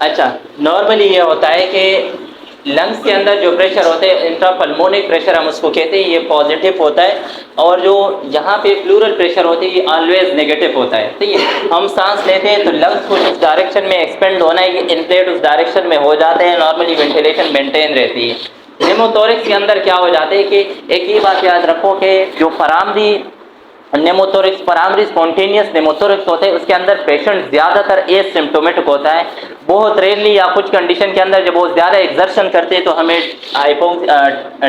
अच्छा, नॉर्मली ये होता है कि लंग्स के अंदर जो प्रेशर होते हैं इंट्रापल्मोनिक प्रेशर हम उसको कहते हैं, ये पॉजिटिव होता है। और जो यहाँ पे प्लूरल प्रेशर होती है ये ऑलवेज नेगेटिव होता है। ठीक है, हम सांस लेते हैं तो लंग्स को जिस डायरेक्शन में एक्सपेंड होना है, ये इनफ्लेट उस डायरेक्शन में हो जाते हैं, नॉर्मली वेंटिलेशन मेंटेन रहती है। निमोथोरिक्स के अंदर क्या हो जाते हैं कि एक ही बात याद रखो कि जो प्राइमरी नेमोथोरिक्स, प्राइमरी स्पॉन्टेनियस नेमोथोरिक्स होते हैं उसके अंदर पेशेंट ज़्यादातर एसिम्प्टोमेटिक होता है। बहुत रेयरली या कुछ कंडीशन के अंदर जब वो ज़्यादा एक्सर्शन करते हैं तो हमें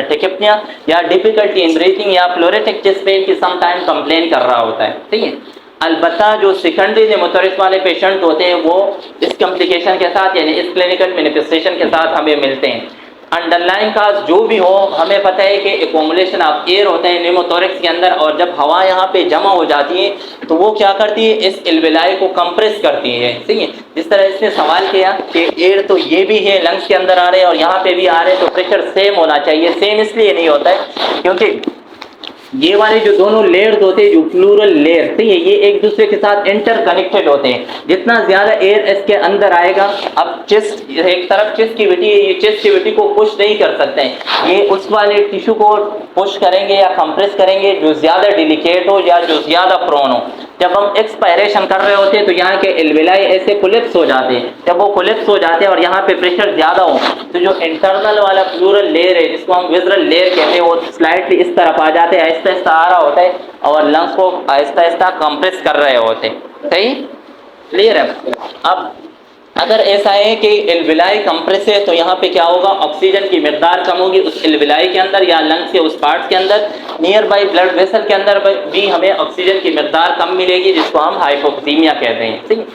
टेकिप्निया या डिफिकल्टी इन ब्रीथिंग या प्लोरेटिक चेस्ट पेन की समटाइम कंप्लेन कर रहा होता है। ठीक है, अलबत्ता जो सेकेंडरी नेमोथोरिक्स वाले पेशेंट होते हैं वो इस कॉम्प्लिकेशन के साथ यानी इस क्लिनिकल मैनिफेस्टेशन के साथ हमें मिलते हैं। अंडरलाइन काज जो भी हो, हमें पता है कि एक्यूमुलेशन ऑफ एयर होते हैं निमोथोरिक्स के अंदर, और जब हवा यहाँ पे जमा हो जाती है तो वो क्या करती है, इस एल्वेलाई को कंप्रेस करती है। ठीक है, जिस तरह इसने सवाल किया कि एयर तो ये भी है लंग्स के अंदर आ रहे हैं और यहाँ पे भी आ रहे हैं, तो प्रेशर सेम होना चाहिए। सेम इसलिए नहीं होता है क्योंकि ये वाले जो दोनों लेयर्स होते हैं, जो प्लूरल लेयर, ठीक है, ये एक दूसरे के साथ इंटरकनेक्टेड होते हैं। जितना ज्यादा एयर इसके अंदर आएगा, अब चेस्ट एक तरफ चेस्ट कैविटी है, ये चेस्ट कैविटी को पुश नहीं कर सकते हैं, ये उस वाले टिश्यू को पुश करेंगे या कंप्रेस करेंगे जो ज्यादा डिलिकेट हो या जो ज्यादा प्रोन हो। जब हम एक्सपायरेशन कर रहे होते हैं तो यहाँ के एल्वेलाई ऐसे कोलेप्स हो जाते हैं। जब वो कोलेप्स हो जाते हैं और यहाँ पे प्रेशर ज़्यादा हो तो जो इंटरनल वाला प्लूरल लेयर है, जिसको हम विजरल लेयर कहते हैं, वो स्लाइटली इस तरफ आ जाते हैं, आहिस्ता आहिस्ता आ रहा होता है और लंग्स को आहिस्ता आहिस्ता कंप्रेस कर रहे होते हैं। सही, क्लियर है? अब अगर ऐसा है कि एल्वेलाई कंप्रेस है तो यहाँ पे क्या होगा, ऑक्सीजन की मकदार कम होगी उस एल्वेलाई के अंदर या लंग्स के उस पार्ट के अंदर। नियर बाई ब्लड वेसल के अंदर भी हमें ऑक्सीजन की मकदार कम मिलेगी, जिसको हम हाइपोक्सीमिया कहते हैं। ठीक,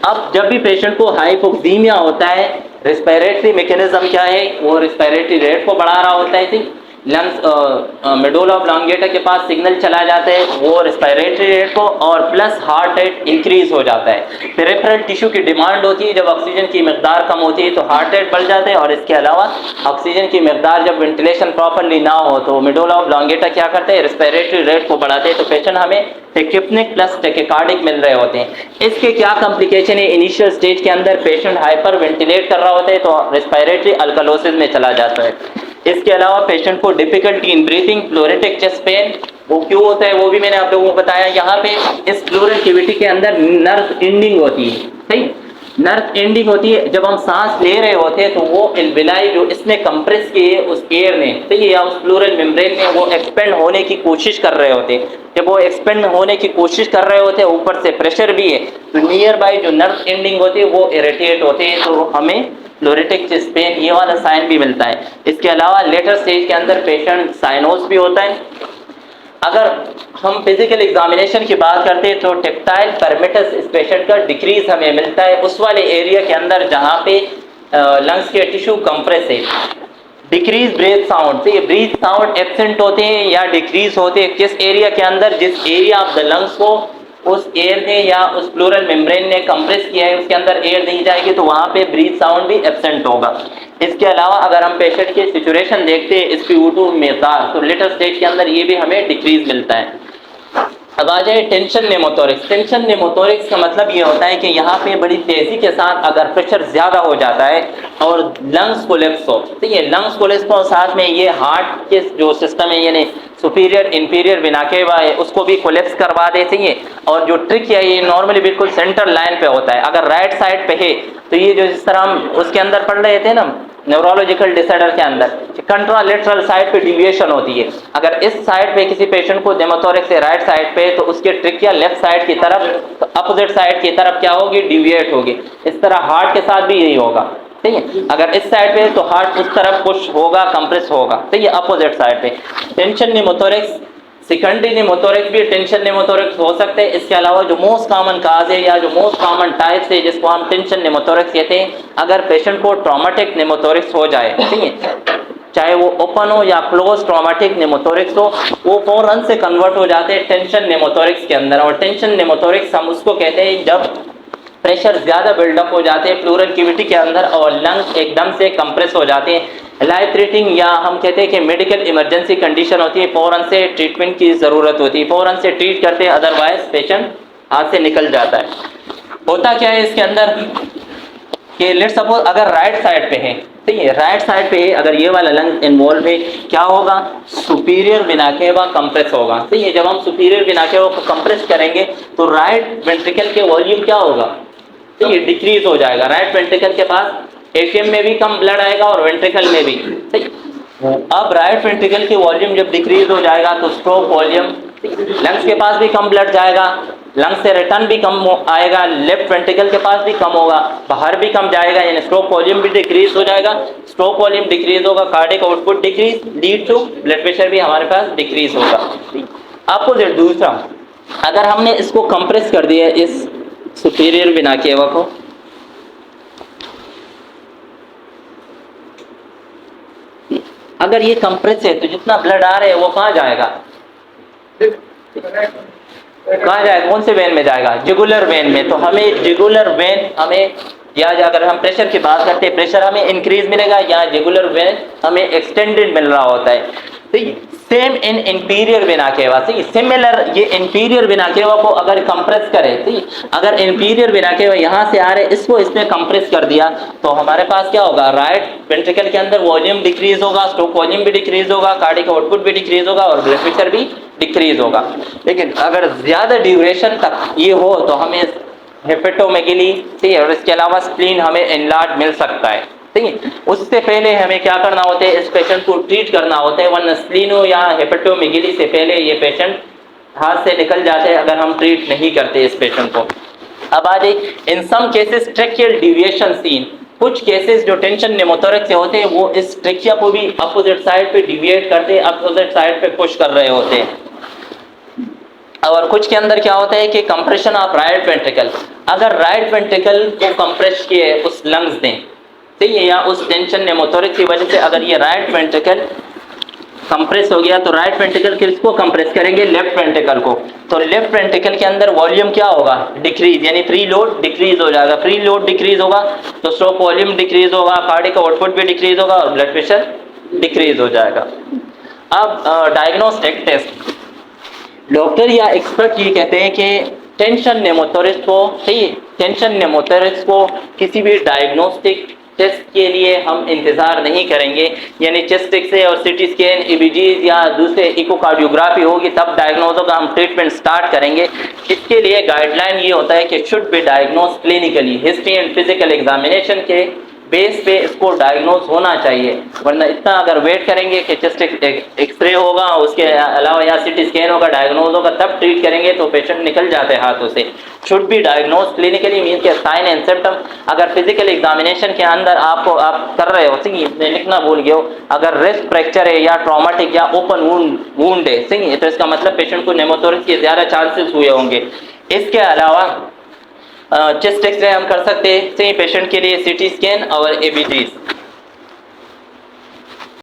अब जब भी पेशेंट को हाइपोक्सीमिया होता है, रेस्पिरेटरी मैकेनिज्म क्या है, वो रेस्पिरेटरी रेट को बढ़ा रहा होता है। ठीक, लंग्स मेडुला ऑब्लोंगेटा के पास सिग्नल चला जाता है, वो रेस्पिरेटरी रेट को, और प्लस हार्ट रेट इंक्रीज हो जाता है। पेरिफेरल टिश्यू की डिमांड होती है, जब ऑक्सीजन की मकदार कम होती है तो हार्ट रेट बढ़ जाता है। और इसके अलावा ऑक्सीजन की मकदार जब वेंटिलेशन प्रॉपरली ना हो तो मेडुला ऑब्लोंगेटा क्या करते हैं, रेस्पिरेटरी रेट को बढ़ाते हैं, तो पेशेंट हमें टेकिप्निक प्लस टेकिकार्डिक मिल रहे होते हैं। इसके क्या कॉम्प्लिकेशन है, इनिशियल स्टेज के अंदर पेशेंट हाइपर वेंटिलेट कर रहा होता है तो रेस्पिरेटरी अल्कलोसिस में चला जाता है। इसके अलावा पेशेंट को difficulty in breathing, pleuritic chest pain, वो क्यों होता है वो भी मैंने आप लोगों को बताया। यहाँ पे इस प्लूरल कैविटी के अंदर नर्व एंडिंग होती है। सही, नर्व एंडिंग होती है। जब हम सांस ले रहे होते हैं तो वो एल्वेलाई जो इसने कंप्रेस किए उस एयर ने, ठीक है, या उस प्लूरल मेम्ब्रेन में, वो एक्सपेंड होने की कोशिश कर रहे होते हैं। जब वो एक्सपेंड होने की कोशिश कर रहे होते हैं, ऊपर से प्रेशर भी है, तो नियर बाई जो नर्व एंडिंग होती है वो इरिटेट होते हैं, तो हमें प्लोरेटिक चेस्ट पेन ये वाला साइन भी मिलता है। इसके अलावा लेटर स्टेज के अंदर पेशेंट साइनोस भी होता है। अगर हम फिजिकल एग्जामिनेशन की बात करते हैं तो टेक्टाइल परमिटस इस पेशेंट का डिक्रीज हमें मिलता है उस वाले एरिया के अंदर जहाँ पे लंग्स के टिश्यू कंप्रेस है। डिक्रीज ब्रेथ साउंड, तो ये ब्रीथ साउंड एब्सेंट होते हैं या डिक्रीज होते हैं किस एरिया के अंदर, जिस एरिया ऑफ द लंग्स को उस एयर ने या उस प्लूरल मेम्ब्रेन ने कंप्रेस किया है उसके अंदर एयर नहीं जाएगी, तो वहाँ पे ब्रीथ साउंड भी एब्सेंट होगा। इसके अलावा अगर हम पेशेंट की सिचुएशन देखते हैं SpO2 मकदार, तो लेटर स्टेज के अंदर ये भी हमें डिक्रीज मिलता है। अब आ जाए टेंशन नेमोथोरिक्स। टेंशन नेमोथोरिक्स का मतलब ये होता है कि यहाँ पे बड़ी तेजी के साथ अगर प्रेशर ज़्यादा हो जाता है और लंग्स कोलैप्स हो, ठीक है, लंग्स कोलैप्स हो, साथ में ये हार्ट के जो सिस्टम है यानी सुपीरियर इंफीरियर वेना केवा है उसको भी कोलैप्स करवा देती है। और जो ट्रिक है ये नॉर्मली बिल्कुल सेंटर लाइन पे होता है। अगर राइट साइड पे है तो ये जो जिस तरह हम उसके अंदर पढ़ रहे थे ना न्यूरोलॉजिकल डिसऑर्डर के अंदर, कंट्रालेटरल साइड पे डिविएशन होती है। अगर इस साइड पे किसी पेशेंट को नेमोथोरिक्स है राइट साइड पे, तो उसके ट्रिकिया लेफ्ट साइड की तरफ, अपोजिट साइड की तरफ क्या होगी, डिविएट होगी। इस तरह हार्ट के साथ भी यही होगा, ठीक है। अगर इस साइड पे तो हार्ट उस तरफ पुश होगा, कंप्रेस होगा, ठीक है, अपोजिट साइड पे। टेंशन नेमोथोरिक्स, सेकेंडरी नेमोथोरिक्स भी टेंशन नेमोथोरिक्स हो सकते हैं। इसके अलावा जो मोस्ट कॉमन काज है या जो मोस्ट कॉमन टाइप्स है जिसको हम टेंशन नेमोथोरिक्स कहते हैं, अगर पेशेंट को ट्रॉमेटिक नेमोथोरिक्स हो जाए, ठीक है, चाहे वो ओपन हो या क्लोज ट्रॉमेटिक नेमोथोरिक्स हो, वो फौरन से कन्वर्ट हो जाते हैं टेंशन नेमोथोरिक्स के अंदर। और टेंशन नेमोथोरिक्स हम उसको कहते हैं जब प्रेशर ज़्यादा बिल्डअप हो जाते हैं प्लूरल कैविटी के अंदर और लंग्स एकदम से कंप्रेस हो जाते हैं। लाइफ थ्रेटनिंग या हम कहते हैं कि मेडिकल इमरजेंसी कंडीशन होती है, फ़ौरन से ट्रीटमेंट की ज़रूरत होती है, फ़ौरन से ट्रीट करते हैं, अदरवाइज पेशेंट हाथ से निकल जाता है। होता क्या है इसके अंदर, कि लेट्स सपोज अगर राइट साइड पे है, ठीक है, राइट साइड पे है, अगर ये वाला लंग इन्वॉल्व है, क्या होगा, सुपीरियर वेना केवा कंप्रेस होगा, ठीक है। जब हम सुपीरियर वेना केवा को कंप्रेस करेंगे तो राइट वेंट्रिकल के वॉल्यूम क्या होगा, ठीक है, डिक्रीज हो जाएगा। राइट वेंट्रिकल के पास एट्रियम में भी कम ब्लड आएगा और वेंट्रिकल में भी, ठीक। अब राइट वेंट्रिकल की वॉल्यूम जब डिक्रीज हो जाएगा तो स्ट्रोक वॉल्यूम, लंग्स के पास भी कम ब्लड जाएगा, लंग्स से रिटर्न भी कम आएगा, लेफ्ट वेंट्रिकल के पास भी कम होगा, बाहर भी कम जाएगा, यानी स्ट्रोक वॉल्यूम भी डिक्रीज हो जाएगा। स्ट्रोक वॉल्यूम डिक्रीज होगा, cardiac output decrease, lead to blood pressure भी हमारे पास डिक्रीज होगा। अपोजिट दूसरा, अगर हमने इसको कंप्रेस कर दिया इस सुपीरियर वेना केवा को, अगर ये कंप्रेस है तो जितना ब्लड आ रहा है वो कहाँ जाएगा, कहाँ जाएगा, कौन से वेन में जाएगा, जुगुलर वेन में। तो हमें जुगुलर वेन हमें, या अगर हम प्रेशर की बात करते हैं, प्रेशर हमें इंक्रीज मिलेगा, या जुगुलर वेन हमें एक्सटेंडेड मिल रहा होता है। Same in interior vena cava, similar, ये इंटीरियर वेना केवा को अगर कंप्रेस करें, ठीक, अगर इंटीरियर वेना केवा यहाँ से आ रहे इसको इसने कंप्रेस कर दिया तो हमारे पास क्या होगा, राइट वेंट्रिकल के अंदर वॉल्यूम डिक्रीज होगा, स्ट्रोक वॉल्यूम भी डिक्रीज होगा, कार्डियक आउटपुट भी डिक्रीज होगा और ब्लड प्रेशर भी डिक्रीज होगा। लेकिन अगर ज्यादा ड्यूरेशन तक ये हो तो हमें हेपेटोमेगेली, ठीक है, और इसके अलावा स्प्लीन हमें एनलार्ज मिल सकता है, ठीक है। उससे पहले हमें क्या करना होता है, इस पेशेंट को ट्रीट करना होता है, वरना स्प्लीनो या हेपेटोमेगेली से पहले ये पेशेंट हाथ से निकल जाते हैं अगर हम ट्रीट नहीं करते इस पेशेंट को। अब आ जाए, in some cases tracheal deviation seen, कुछ केसेस जो टेंशन निमोथोरेक्स से होते हैं वो इस ट्रेकिया को भी अपोजिट साइड पे डिविएट करते हैं, अपोजिट साइड पे पुश कर रहे होते हैं। और कुछ के अंदर क्या होता है कि कंप्रेशन ऑफ राइट वेंट्रिकल, अगर राइट वेंट्रिकल को कंप्रेस किए उस लंग्स ने, ठीक है, या उस टेंशन निमोथोरेक्स की वजह से अगर ये राइट वेंट्रिकल कंप्रेस हो गया तो राइट वेंट्रिकल किसको कंप्रेस करेंगे, लेफ्ट वेंट्रिकल को। तो लेफ्ट वेंट्रिकल के अंदर वॉल्यूम क्या होगा, डिक्रीज, यानी फ्री लोड डिक्रीज हो जाएगा। फ्री लोड डिक्रीज होगा तो स्ट्रोक वॉल्यूम डिक्रीज होगा, कार्डियक आउटपुट भी डिक्रीज होगा और ब्लड प्रेशर डिक्रीज हो जाएगा। अब डायग्नोस्टिक टेस्ट, डॉक्टर या एक्सपर्ट ये कहते हैं कि टेंशन निमोथोरेक्स को, सही, टेंशन निमोथोरेक्स को किसी भी डायग्नोस्टिक टेस्ट के लिए हम इंतज़ार नहीं करेंगे, यानी चेस्ट एक्सरे और सीटी स्कैन, ईबीजीज या दूसरे इकोकार्डियोग्राफी होगी तब डायग्नोज होगा, हम ट्रीटमेंट स्टार्ट करेंगे। इसके लिए गाइडलाइन ये होता है कि should be diagnose clinically, history and physical examination के बेस पे इसको डायग्नोज होना चाहिए, वरना इतना अगर वेट करेंगे कि चेस्ट एक्सरे होगा उसके अलावा या सीटी स्कैन होगा, डायग्नोज होगा तब ट्रीट करेंगे तो पेशेंट निकल जाते हैं हाथों से। Should be diagnose clinically mean के साइन एंड सिम्टम, अगर फिजिकल एग्जामिनेशन के अंदर आप कर रहे हो, सही, लिखना भूल गए हो, अगर रिस्ट फ्रैक्चर है या ट्रॉमेटिक या ओपन वूंड है, सही, तो इसका मतलब पेशेंट को निमोथोरेक्स के ज़्यादा चांसेस हुए होंगे। इसके अलावा चेस्ट एक्सरे हम कर सकते हैं, सही, पेशेंट के लिए सीटी स्कैन और एबीजीज।